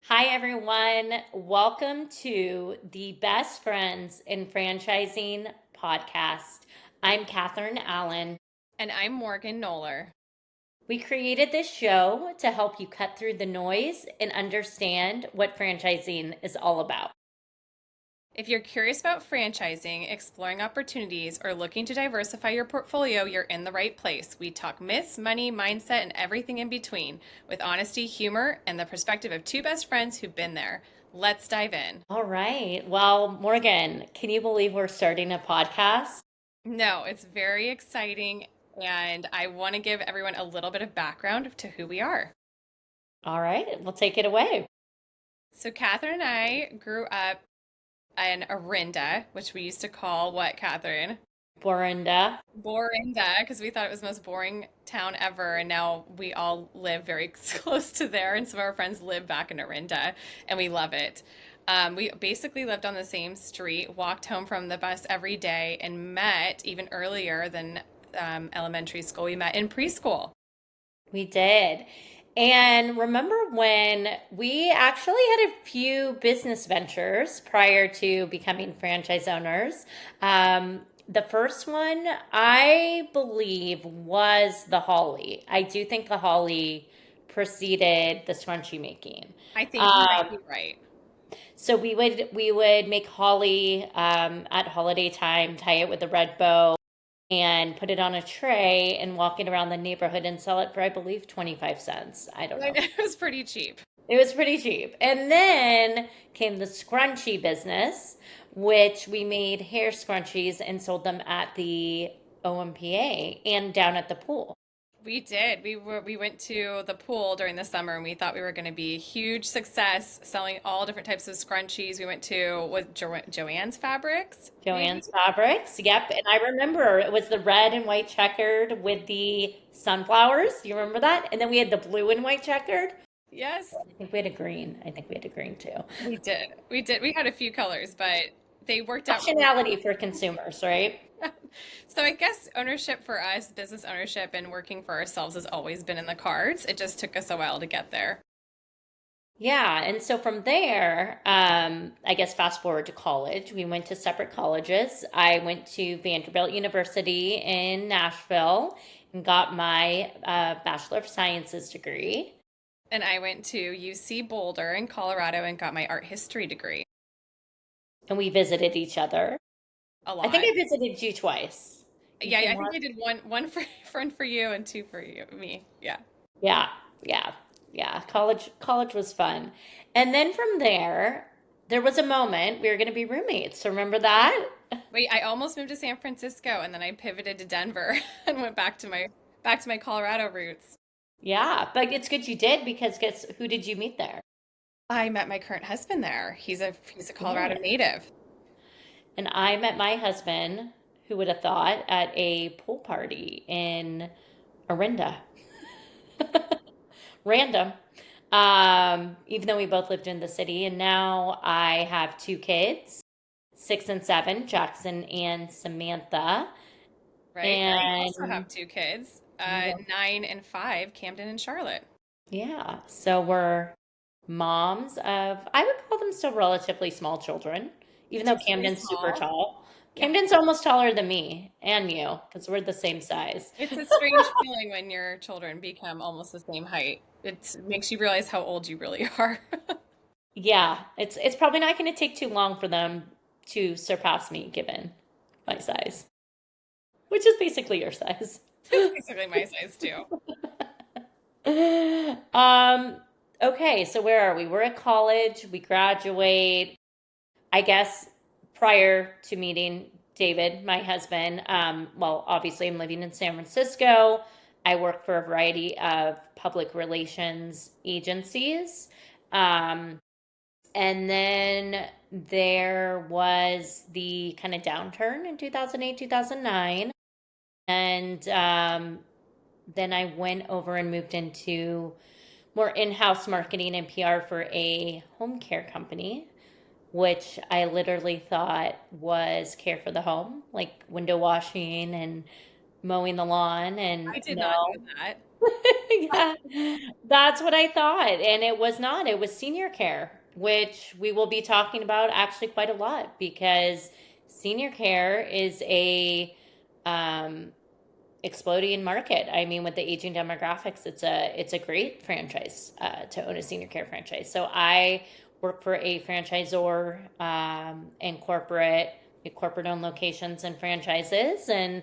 Hi, everyone. Welcome to the Best Friends in Franchising podcast. I'm Kathryn Allen. And I'm Morgan Noller. We created this show to help you cut through the noise and understand what franchising is all about. If you're curious about franchising, exploring opportunities, or looking to diversify your portfolio, you're in the right place. We talk myths, money, mindset, and everything in between with honesty, humor, and the perspective of two best friends who've been there. Let's dive in. All right. Well, Morgan, can you believe we're starting a podcast? No, it's very exciting, and I want to give everyone a little bit of background to who we are. All right. We'll take it away. So, Catherine and I grew up in Orinda, which we used to call what, Catherine? Borinda. Borinda, because we thought it was the most boring town ever, and now we all live very close to there, and some of our friends live back in Orinda, and we love it. We basically lived on the same street, walked home from the bus every day, and met even earlier than elementary school. We met in preschool. We did. And remember when we actually had a few business ventures prior to becoming franchise owners? The first one, I believe, was the Holly. I do think the Holly preceded the scrunchie making. I think you might Um, be right. so we would make holly at holiday time, tie it with a red bow, and put it on a tray and walk it around the neighborhood and sell it for, I believe, 25 cents. I don't I know. know, it was pretty cheap. It was pretty cheap. And then came the scrunchie business, which we made hair scrunchies and sold them at the OMPA and down at the pool. We did. We went to the pool during the summer and we thought we were going to be a huge success selling all different types of scrunchies. We went to Joann's Fabrics, maybe? Joann's Fabrics. Yep. And I remember it was the red and white checkered with the sunflowers. You remember that? And then we had the blue and white checkered. Yes, I think we had a green. I think we had a green too. we did. We did. We had a few colors, but they worked out really Optionality for consumers, right? well. So I guess ownership for us, business ownership and working for ourselves has always been in the cards. It just took us a while to get there. Yeah, and so from there, I guess fast forward to college, we went to separate colleges. I went to Vanderbilt University in Nashville and got my Bachelor of Sciences degree. And I went to UC Boulder in Colorado and got my art history degree. And we visited each other. A I think lot. I visited you twice. You Yeah, came I think once? I did one for friend for you and two for me. Yeah. Yeah, yeah, yeah. College was fun. And then from there, there was a moment we were going to be roommates. Remember that? Wait, I almost moved to San Francisco and then I pivoted to Denver and went back to my Colorado roots. Yeah, but it's good you did because guess who did you meet there? I met my current husband there. He's a Colorado Yeah. native. And I met my husband, who would have thought, at a pool party in Orinda. Random. Even though we both lived in the city. And now I have two kids, 6 and 7, Jackson and Samantha. Right? I also And have two kids, yeah, 9 and 5, Camden and Charlotte. yeah, so we're moms of, I would call them still relatively small children, even though Still very Camden's super small. tall. Yeah. Camden's almost taller than me and you because we're the same size. It's a strange feeling when your children become almost the same height. It makes you realize how old you really are. Yeah, it's probably not going to take too long for them to surpass me given my size, which is basically your size. It's basically my size too. Um, okay, so where are we? We're at college, we graduate. I guess prior to meeting David, my husband, well, obviously I'm living in San Francisco. I work for a variety of public relations agencies. Um, and then there was the kind of downturn in 2008, 2009. And then I went over and moved into more in-house marketing and PR for a home care company, which I literally thought was care for the home, like window washing and mowing the lawn. And I did not no, know that. Yeah, that's what I thought. And it was not, it was senior care, which we will be talking about actually quite a lot because senior care is a um, exploding market. I mean, with the aging demographics, it's a great franchise to own a senior care franchise. So I work for a franchisor in corporate owned locations and franchises, and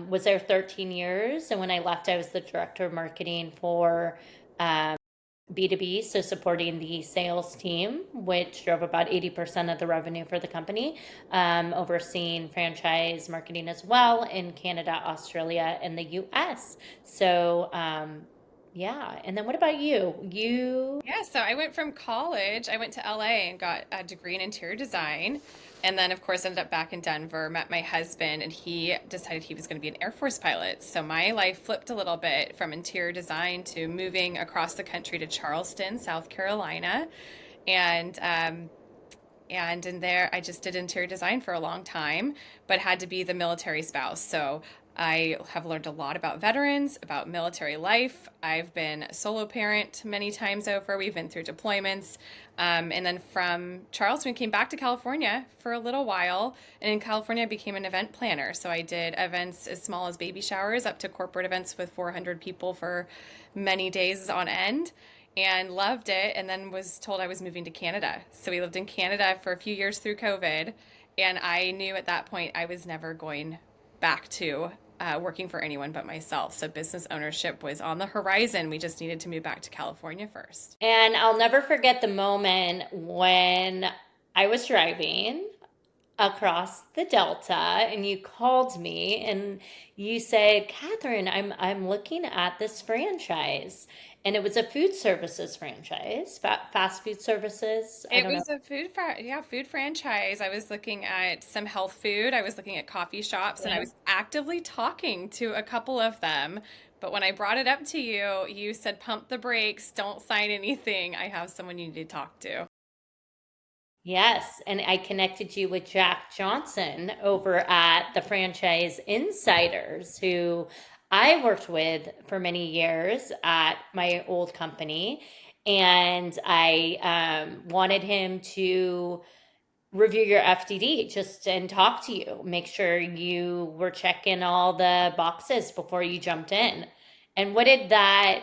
was there 13 years. And when I left, I was the director of marketing for B2B, so supporting the sales team, which drove about 80% of the revenue for the company, overseeing franchise marketing as well in Canada, Australia, and the US. So, yeah. And then what about you? Yeah, so I went from college, I went to LA and got a degree in interior design. And then, of course, ended up back in Denver, met my husband, and he decided he was going to be an Air Force pilot. So my life flipped a little bit from interior design to moving across the country to Charleston, South Carolina. And and in there, I just did interior design for a long time, but had to be the military spouse. So I have learned a lot about veterans, about military life. I've been a solo parent many times over. We've been through deployments. And then from Charleston, we came back to California for a little while. And in California, I became an event planner. So I did events as small as baby showers up to corporate events with 400 people for many days on end, and loved it, and then was told I was moving to Canada. So we lived in Canada for a few years through COVID, and I knew at that point I was never going back to working for anyone but myself. So business ownership was on the horizon. We just needed to move back to California first. And I'll never forget the moment when I was driving across the Delta and you called me and you said, Kathryn, I'm looking at this franchise. And it was a food services franchise, fast food services. I It don't know. was a food franchise. I was looking at some health food. I was looking at coffee shops, and I Yeah. was actively talking to a couple of them. But when I brought it up to you, you said, pump the brakes, don't sign anything. I have someone you need to talk to. Yes, and I connected you with Jack Johnson over at the Franchise Insiders, who I worked with for many years at my old company. And I wanted him to review your FDD just and talk to you, make sure you were checking all the boxes before you jumped in. And what did that It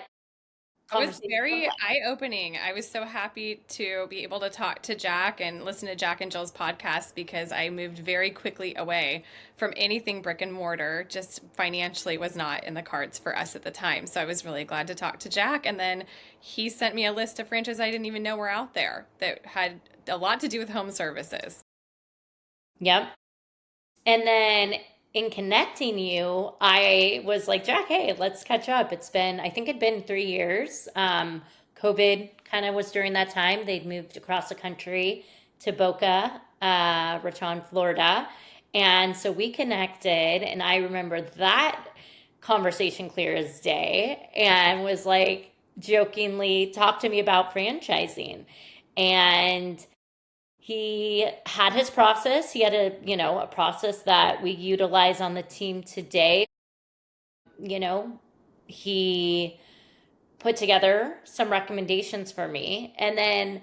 was conversation look very like? eye-opening. I was so happy to be able to talk to Jack and listen to Jack and Jill's podcast because I moved very quickly away from anything brick and mortar. Just financially was not in the cards for us at the time. So I was really glad to talk to Jack. And then he sent me a list of franchises I didn't even know were out there that had a lot to do with home services. Yep. And then in connecting you, I was like, Jack, hey, let's catch up. I think it'd been 3 years. COVID kind of was during that time. They'd moved across the country to Boca Raton, Florida. And so we connected, and I remember that conversation clear as day, and was like, jokingly, talk to me about franchising. And he had his process. He had a process that we utilize on the team today. You know, he put together some recommendations for me. And then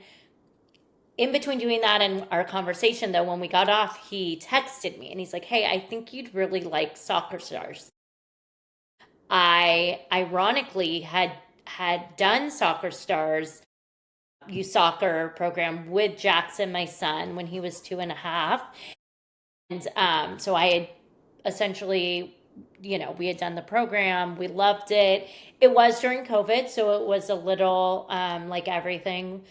in between doing that and our conversation, though, when we got off, he texted me and he's like, hey, I think you'd really like Soccer Stars. I ironically had done Soccer Stars youth soccer program with Jackson, my son, when he was 2.5. And so I had essentially, we had done the program. We loved it. It was during COVID, so it was a little like everything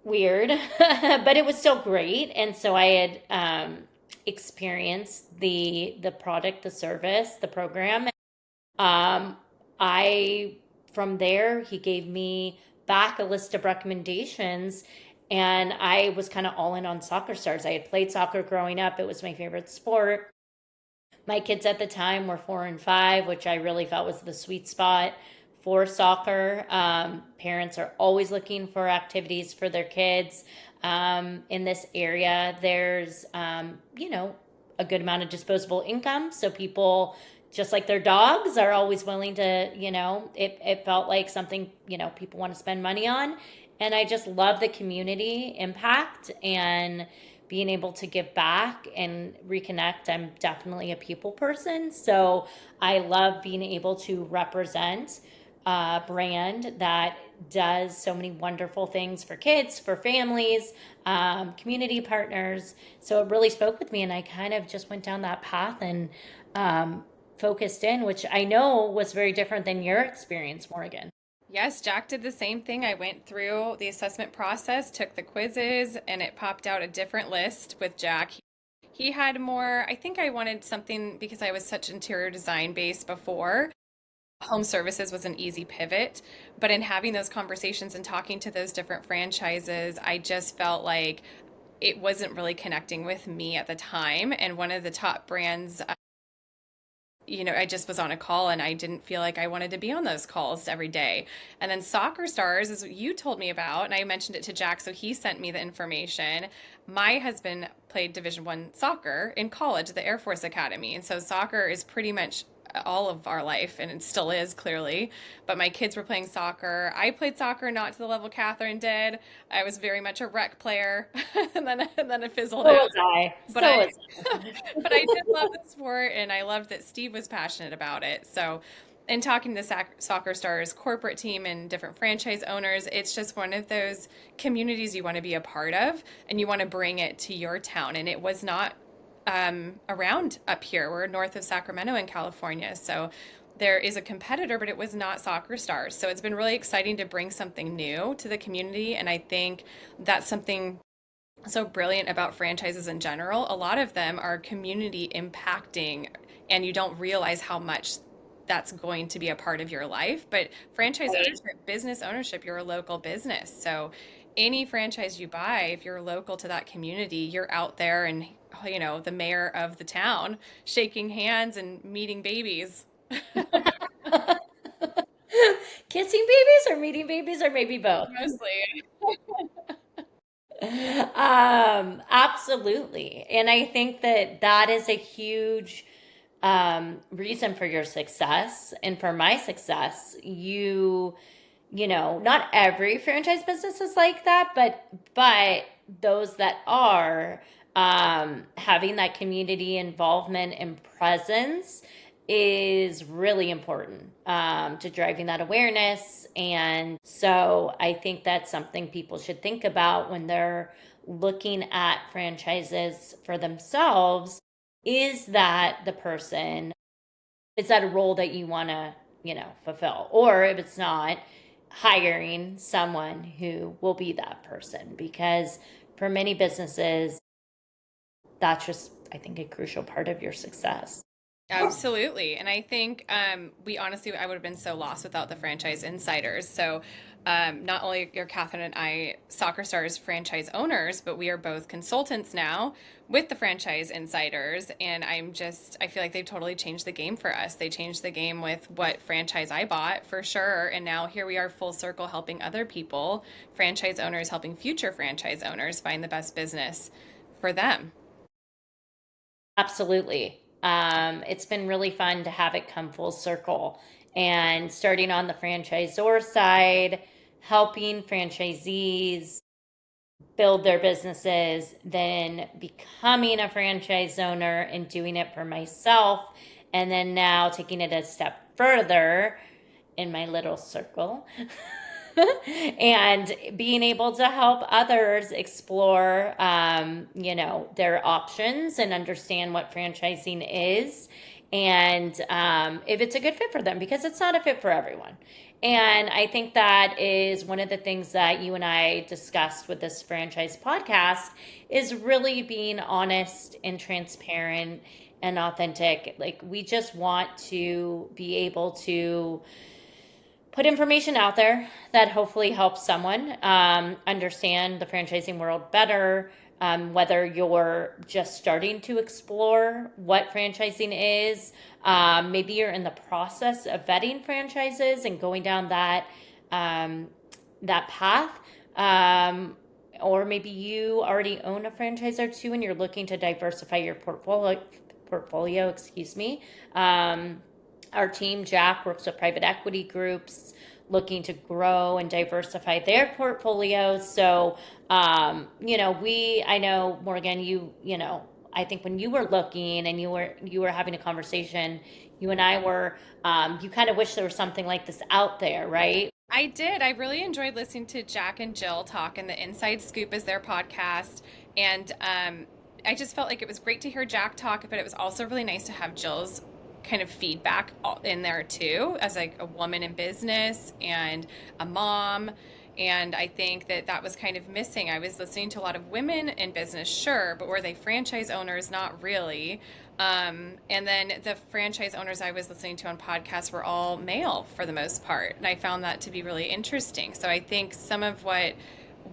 weird, but it was still great. And so I had experienced the product, the service, the program. Um, I From there, he gave me back a list of recommendations, and I was kind of all in on Soccer Stars. I had played soccer growing up, it was my favorite sport. My kids at the time were 4 and 5, which I really felt was the sweet spot for soccer. Parents are always looking for activities for their kids. In this area, there's, a good amount of disposable income. So people just like their dogs are always willing to, it felt like something, people want to spend money on. And I just love the community impact and being able to give back and reconnect. I'm definitely a people person. So I love being able to represent a brand that does so many wonderful things for kids, for families, community partners. So it really spoke with me, and I kind of just went down that path and um, focused in, which I know was very different than your experience, Morgan. Yes, Jack did the same thing. I went through the assessment process, took the quizzes, and it popped out a different list with Jack. He had more, I think I wanted something because I was such interior design based before. Home services was an easy pivot. But in having those conversations and talking to those different franchises, I just felt like it wasn't really connecting with me at the time. And one of the top brands, I just was on a call and I didn't feel like I wanted to be on those calls every day. And then Soccer Stars is what you told me about, and I mentioned it to Jack, so he sent me the information. My husband played Division One soccer in college at the Air Force Academy, and so soccer is pretty much all of our life, and it still is clearly. But my kids were playing soccer. I played soccer not to the level Kathryn did. I was very much a rec player, and then it fizzled So out. was I. But I So was but I did love the sport, and I loved that Steve was passionate about it. So, in talking to the Soccer Stars corporate team and different franchise owners, it's just one of those communities you want to be a part of, and you want to bring it to your town. And it was not around up here. We're north of Sacramento in California, so there is a competitor, but it was not Soccer Stars. So it's been really exciting to bring something new to the community, and I think that's something so brilliant about franchises in general. A lot of them are community impacting, and you don't realize how much that's going to be a part of your life. But franchise I. ownership, business ownership, you're a local business. So any franchise you buy, if you're local to that community, you're out there and, the mayor of the town shaking hands and meeting babies. Kissing babies or meeting babies or maybe both. Mostly. Absolutely. And I think that that is a huge reason for your success and for my success. Not every franchise business is like that, but those that are, having that community involvement and presence is really important, to driving that awareness. And so I think that's something people should think about when they're looking at franchises for themselves. Is that the person, is that a role that you want to, fulfill? Or if it's not, hiring someone who will be that person. Because for many businesses, that's just, I think, a crucial part of your success. Absolutely. And I think we honestly, I would have been so lost without the franchise insiders. So not only are Catherine and I Soccer Stars franchise owners, but we are both consultants now with the franchise insiders. And I feel like they've totally changed the game for us. They changed the game with what franchise I bought for sure. And now here we are full circle helping other people, franchise owners, helping future franchise owners find the best business for them. Absolutely. It's been really fun to have it come full circle and starting on the franchisor side, helping franchisees build their businesses, then becoming a franchise owner and doing it for myself, and then now taking it a step further in my little circle and being able to help others explore, their options and understand what franchising is, and if it's a good fit for them, because it's not a fit for everyone. And I think that is one of the things that you and I discussed with this franchise podcast, is really being honest and transparent and authentic. Like, we just want to be able to put information out there that hopefully helps someone understand the franchising world better. Whether you're just starting to explore what franchising is, maybe you're in the process of vetting franchises and going down that path, or maybe you already own a franchise or two and you're looking to diversify your portfolio, excuse me. Our team, Jack, works with private equity groups looking to grow and diversify their portfolios. So, I know Morgan, I think when you were looking and you were having a conversation, you and I were, you kind of wish there was something like this out there, right? I did. I really enjoyed listening to Jack and Jill talk, and the Inside Scoop is their podcast. And I just felt like it was great to hear Jack talk, but it was also really nice to have Jill's kind of feedback in there too, as like a woman in business and a mom. And I think that that was kind of missing. I was listening to a lot of women in business, sure, but were they franchise owners? Not really. And then the franchise owners I was listening to on podcasts were all male for the most part. And I found that to be really interesting. So I think some of what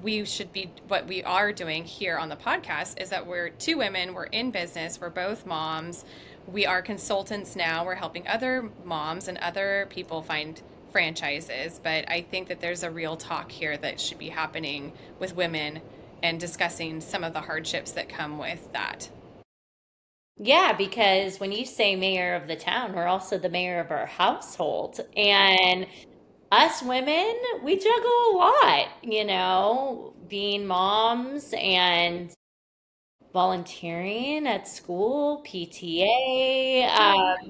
we are doing here on the podcast is that we're two women, we're in business, we're both moms, we are consultants now, we're helping other moms and other people find franchises. But I think that there's a real talk here that should be happening with women and discussing some of the hardships that come with that. Yeah, because when you say mayor of the town, we're also the mayor of our household. And us women, we juggle a lot, being moms and volunteering at school, PTA,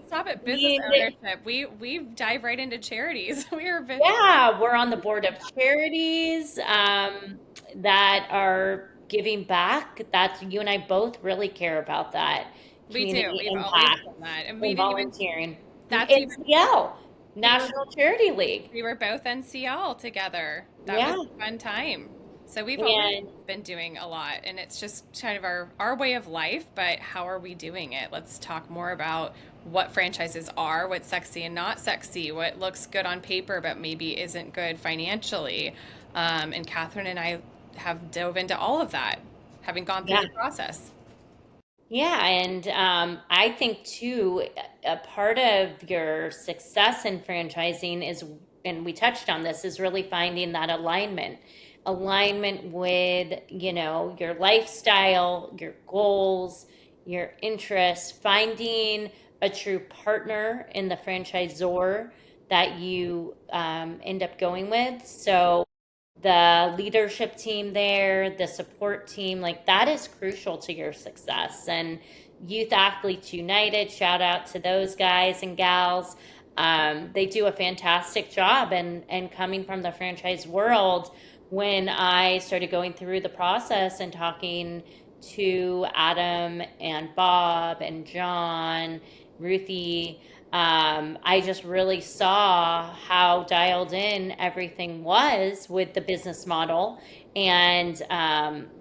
Stop it. Business being, ownership. We dive right into charities. We are yeah, we're on the board of charities that are giving back. That's you and I both really care about that we do. community We've always impact done that. And we and didn't even volunteering. that's even NCL, we were National Charity League. we were both NCL together. That was Yeah. a fun time. So we've always And been doing a lot, and it's just kind of our way of life, but how are we doing it? Let's talk more about what franchises are, what's sexy and not sexy, what looks good on paper but maybe isn't good financially. And Kathryn and I have dove into all of that, having gone through yeah, the process. yeah, and I think too, a part of your success in franchising is, and we touched on this, is really finding that alignment with, your lifestyle, your goals, your interests, finding a true partner in the franchisor that you end up going with. So the leadership team there, the support team, like that is crucial to your success. And Youth Athletes United, shout out to those guys and gals. They do a fantastic job. And coming from the franchise world, when I started going through the process and talking to Adam and Bob and John, Ruthie, I just really saw how dialed in everything was with the business model and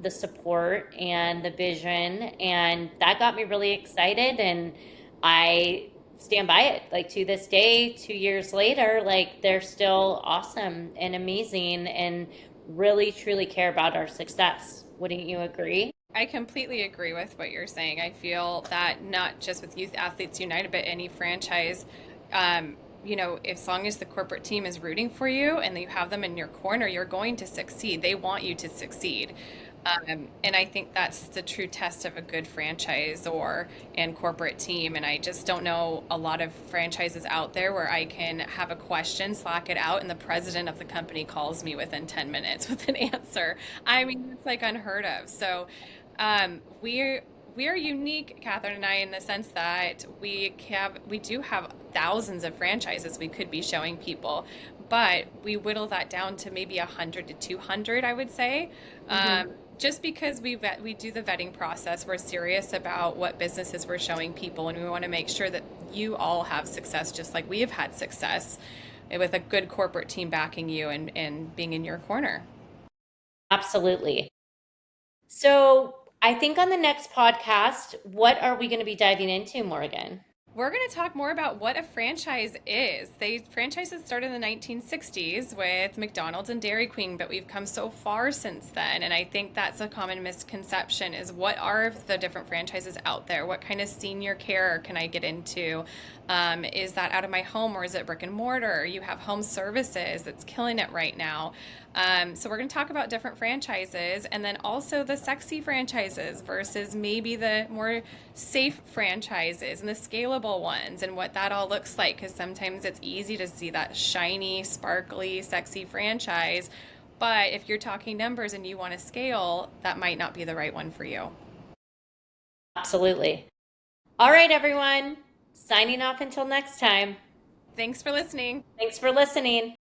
the support and the vision. And that got me really excited. And I stand by it. Like to this day, 2 years later, like they're still awesome and amazing and really, truly care about our success. Wouldn't you agree? I completely agree with what you're saying. I feel that not just with Youth Athletes United, but any franchise, as long as the corporate team is rooting for you and you have them in your corner, you're going to succeed. They want you to succeed. And I think that's the true test of a good franchise or and corporate team. And I just don't know a lot of franchises out there where I can have a question, slack it out, and the president of the company calls me within 10 minutes with an answer. I mean, it's like unheard of. So we're unique, Kathryn and I, in the sense that we do have thousands of franchises we could be showing people, but we whittle that down to maybe 100 to 200, I would say. Mm-hmm. Just because we do the vetting process, we're serious about what businesses we're showing people, and we want to make sure that you all have success just like we have had success with a good corporate team backing you and being in your corner. Absolutely. So I think on the next podcast, what are we going to be diving into, Morgan? We're going to talk more about what a franchise is. Franchises started in the 1960s with McDonald's and Dairy Queen, but we've come so far since then. And I think that's a common misconception is what are the different franchises out there? What kind of senior care can I get into? Is that out of my home or is it brick and mortar? You have home services that's killing it right now. So we're going to talk about different franchises and then also the sexy franchises versus maybe the more safe franchises and the scalable ones and what that all looks like. Because sometimes it's easy to see that shiny, sparkly, sexy franchise. But if you're talking numbers and you want to scale, that might not be the right one for you. Absolutely. All right, everyone. Signing off until next time. Thanks for listening. Thanks for listening.